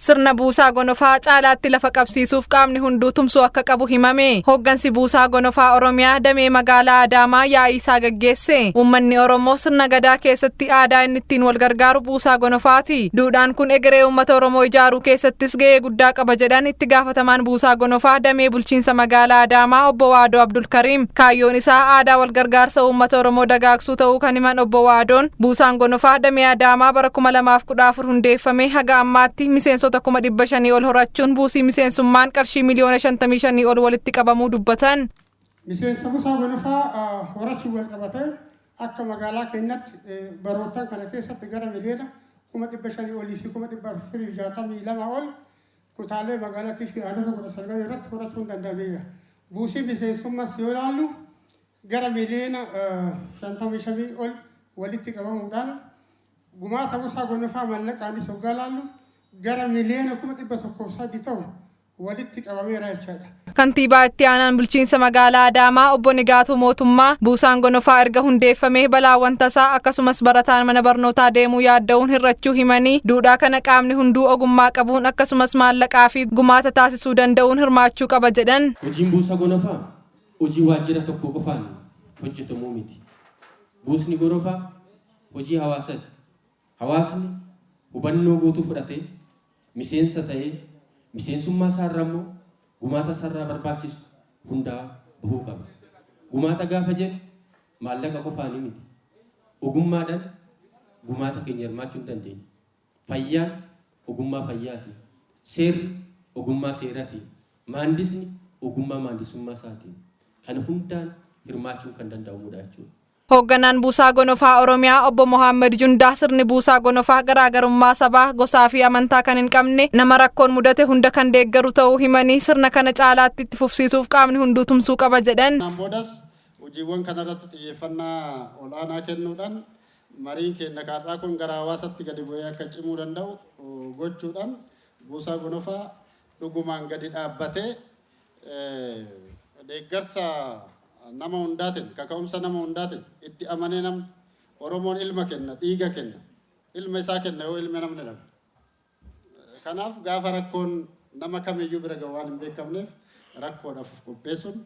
sirna buusaa gonofaa caalaatti lafa qabsiisuuf qaamni hunduu tumsuu akka qabu himame. Hooggansi buusaa gonofaa Oromiyaa damee magaalaa Adaamaa yaa'ii isaa gaggeesse. Uummanni Oromoo sirna gadaa keessatti aadaa inni ittiin wal gargaaru buusaa gonofaati. Duudhaan kun egeree uummata Oromoo ijaaruu keessattis gahee guddaa qaba jedhan itti gaafatamaan buusaa gonofaa damee bulchiinsa magaalaa Adaamaa obbo Waadoo Abdulkariim. Kaayyoon isaa aadaa wal gargaarsa uummata Oromoo dagaagsuu ta'uu kan himan obbo Waadoon buusaan gonofaa damee Adaamaa bara 2014 hundeeffame haga ammaatti miseensota 500,000 ol horachuun buusii miseensummaan qarshii miliyoona 55 ol walitti qabamuu dubbatan. Miseensa buusaa gonofaa horachuu wal qabatee akka magaalaa keenyatti barootaan kana keessatti gara miliyoona 500,000 olii fi 462 ol kutaalee magaalaa fi aanota 19 irratti horachuun danda'ameera. Buusii miseensummaas yoo ilaallu gara miliyoona 55 ol walitti qabamuudhaan gumaata buusaa gonofaa mallaqaanis hoggaa ilaallu gara miliyoona 103 ta'u walitti qabameera jechaadha. Kantiibaa itti aanaan bulchiinsa magaalaa Adaamaa obbo Nigaatuu Mootummaa buusaan gonofaa erga hundeeffamee balaawwan tasaa akkasumas barataan mana barnootaa deemuu yaadda'uun hirrachuu himanii duudhaa kana qaamni hunduu ogummaa qabuun akkasumas maallaqaa fi gumaata taasisuu danda'uun hirmaachuu qaba jedhan. Hojiin buusaa gonofaa hojii waajjira tokko qofaan hojjetamuu miti. Buusni gonofaa hojii hawaasaati. Hawaasni hubannoo guutuu fudhatee miseensa ta'ee miseensummaa isaarraa immoo gumaata isaarraa barbaachisu hundaa bahuu qaba. Gumaata gaafa jennu maallaqa qofaanii miti. Ogummaadhaan gumaata keenya hirmaachuu hin dandeenye. Fayyaan ogummaa fayyaati. Seerri ogummaa seeraati. Maandisni ogummaa maandisummaa isaati. Kana hundaan hirmaachuun kan danda'amudha jechuudha. Hoogganaan buusaa gonofaa Oromiyaa obbo Mohaammed Jundaa sirni buusaa gonofaa garaagarummaa sabaa gosaa fi amantaa kan hin qabne nama rakkoon mudate hunda kan deeggaru ta'uu himanii sirna kana caalaatti itti fufsiisuuf qaamni hunduu tumsuu qaba jedhan. Boodas hojiiwwan kanarratti xiyyeeffannaa olaanaa kennuudhaan mariin keenya kaarraa kun gara hawaasaatti gadi bu'ee akka cimuu danda'u gochuudhaan buusaa gonofaa dhugumaan gadi dhaabbatee deeggarsa nama hundaatiin kaka'umsa nama hundaatiin itti amanee namni Oromoon ilma kenna dhiiga kenna ilma isaa kenna yoo ilma namni dhabu. Kanaaf gaafa rakkoon nama kamiyyuu bira ga'u waan hin beekamneef rakkoodhaaf qopheessuun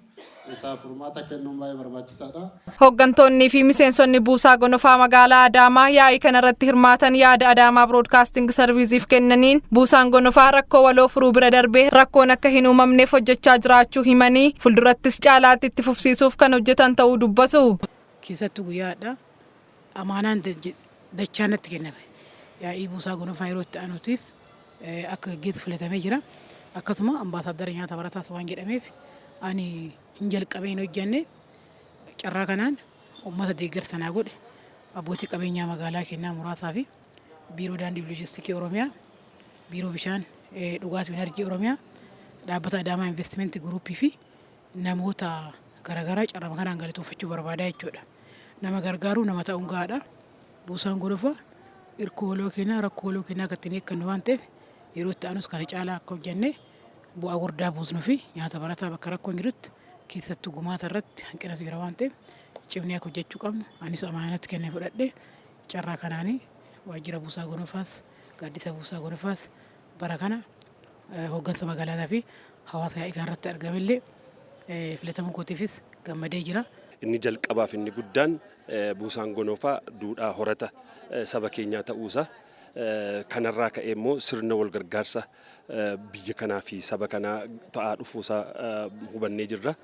isaaf furmaata kennuun baay'ee barbaachisaadha. Hooggantoonnii fi miseensonni buusaa gonofaa magaalaa Adaamaa yaa'ii kanarratti hirmaatan yaada Adaamaa Broadcasting Service'iif kennaniin buusaan gonofaa rakkoo waloo furuu bira darbee rakkoon akka hin uumamneef hojjechaa jiraachuu himanii fuuldurattis caalaatti itti fufsiisuuf kan hojjetan ta'uu dubbatu. Keessattuu guyyaadha amaanaan dachaanatti kenname yaa'ii buusaa gonofaa yeroo itti aanuutiif akka gaggeessu filatamee jira. Akkasuma ambaasaadara nyaata barataas waan jedhameef ani hin jalqabee hin hojjenne carraa kanaan uummata deeggarsa naa godhe abbootii qabeenyaa magaalaa kennaa muraasaa fi biiroo daandii loojistiikii Oromiyaa, biiroo bishaan dhugaatii fi enerjii Oromiyaa, dhaabbata Adaamaa Investimentii Guruupii fi namoota garaagaraa carraa kanaan galatoofachuu barbaadaa jechuudha. Nama gargaaruu nama ta'uun gahaadha. Buusaan gonofaa hirkoo waloo kennaa rakkoo waloo kennaa akka ittiin eeggannu waan ta'eef yeroo itti aanus kana caalaa akka hojjenne bu'aa guddaa buusnuu fi nyaata barataa bakka rakkoon jirutti keessattuu gumaata irratti hanqinatu jira waan ta'eef cimnee akka hojjechuu qabnu anis amaanatti kennee fudhadhee carraa kanaanii waajjira buusaa gonofaas gaaddisa buusaa gonofaas bara kana hooggansa magaalaataa fi hawaasa yaa'ii kanarratti argamellee filatamuu kootiifis gammadee jira. Inni jalqabaaf inni guddaan buusaan gonofaa duudhaa horata saba keenyaa ta'uusaa kanarraa ka'ee immoo sirna wal gargaarsa biyya kanaa fi saba kanaa ta'aa dhufuusaa hubannee jirra.